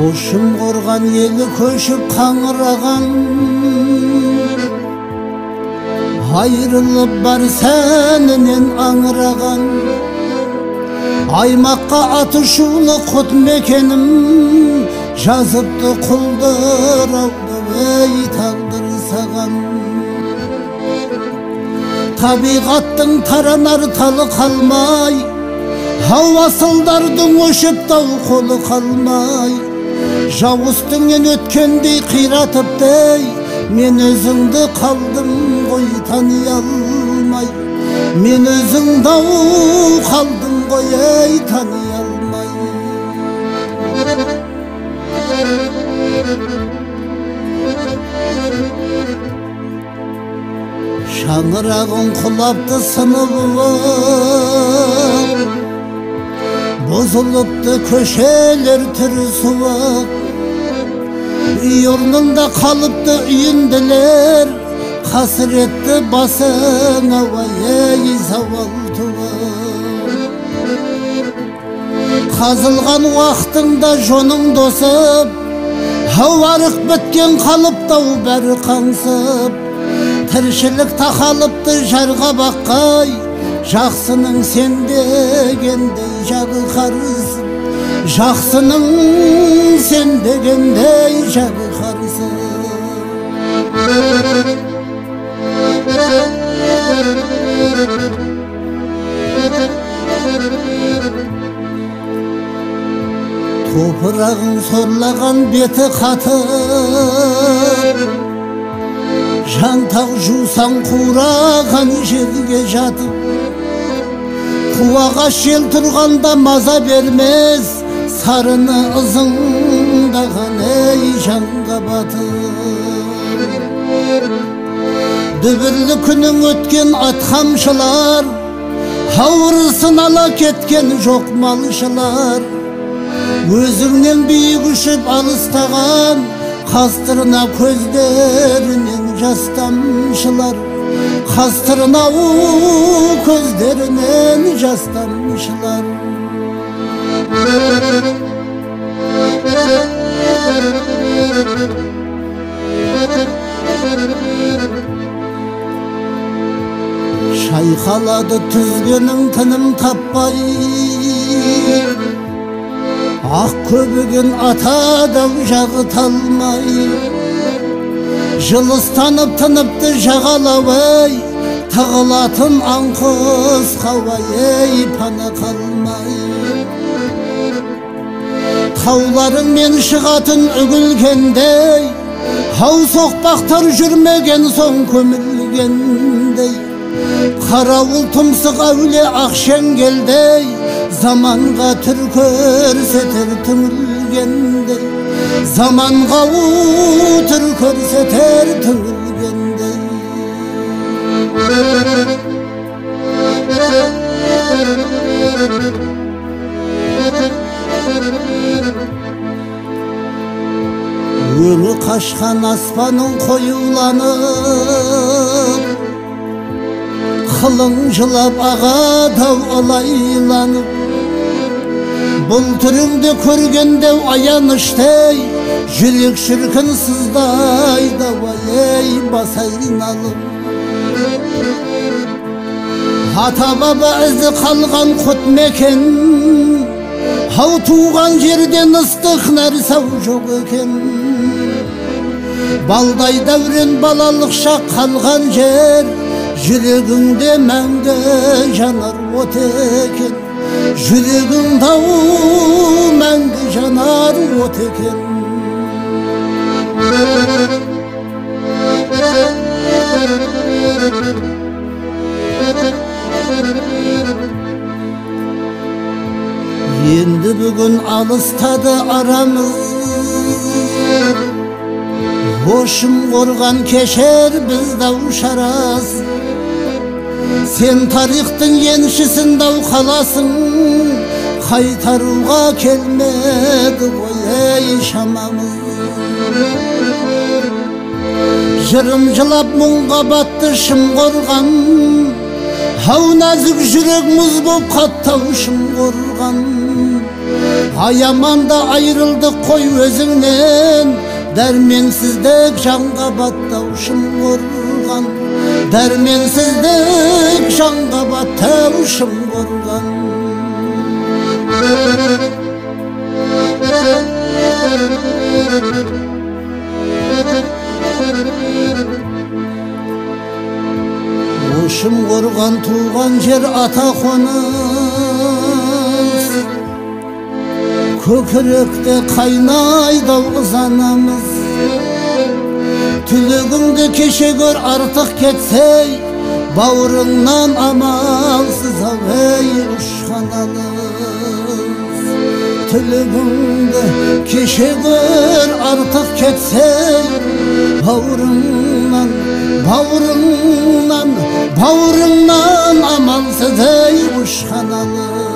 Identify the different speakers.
Speaker 1: Ошым қорған елі көшіп қаңыраған, айрылып бар сәнінен аңыраған. Аймаққа атышулы құт мекенім, жазыпты құлдырауды ей тағдыр саған. Табиғаттың таранар талы қалмай, Хауасылдардың өшіп тау қолы қалмай, жауыздыңнен өткендей қиратыптай, мен өзіңді қалдым ғой тани алмай. Мен өзіңді қалдым ғой ей тани алмай. Шаңырағың құлапты сыныбым, бұзылыпты көшелер түрі суық. Үй орнында қалыпты үйінділер, қасіретті басың ауай ей зауал туып. Қазылған уақытыңда жоның досып, хауарық біткен қалыптау бәрі қаңсып. Тіршілік тақалыпты жарға баққай, жақсының сен дегендей жағы қарысып. Жақсының сен дегендей жағы қарысып. Топырағың сорлаған беті қатып, жантақ жусан қураған жерге жатып. Қуаға жел тұрғанда маза бермес, сарыны ызыңдаған ей жанға батып. Дүбірлі күнің өткен атқамшылар, ауырысын ала кеткен жоқ малшылар. Өзіңнен биік ұшып алыстаған, қастырына көздерінен жас тамшылар. Қастырына көздерінен жас тамшылар. Шайқалады түзгенің тыным таппай, ақ көбіген атадау жағы талмай. Жылыстанып тыныпты жағалауай, тағылатын аңқыз қауай ей пана қалмай. Тауларың мен шығатын үгілгендей, хау соқпақтар жүрмеген соң көмілгендей. Қарауыл тұмсық әуле ақшенгелдей, заманға түр көрсетер түңілгендей. Заманға түр көрсетер түңілгендей. Өңі қашқан аспаның қоюланып, қылың жылап ағадау алайланып. Бұл түріңді көргенде аяныштей, жүрек шіркін сыздайды ей бас айналып. Ата баба ізі қалған құт мекен, хау туған жерден ыстық нәрсау жоқ екен. Балдай дәурен балалық шақ қалған жер, жүрегіңде мәңгі жанар от екен. Жүрегіңде мәңгі жанар от екен. Енді бүгін алыстады арамыз, Ошым қорған кешер біздау шарас. Сен тарихтың еншісіндау қаласың, қайтаруға келмеді ғой ей шамамыз. Жырым жылап мұңға батты шым қорған, хау нәзік жүрек мұз боп қаттау шым қорған. Ayamanda ayrıldık koy özünden, dermensizlik canga battavuşum vurgan, dermensizlik canga battavuşum vurgan. Uşum vurgan tuğan yer ata konuz, kökürükte kaynaydı uzanamız. Tülügünde keşe gör artık ketsey, bağrından amalsız avey uşkanalız. Tülügünde keşe gör artık ketsey, bağrından amalsız ey uşkanalız.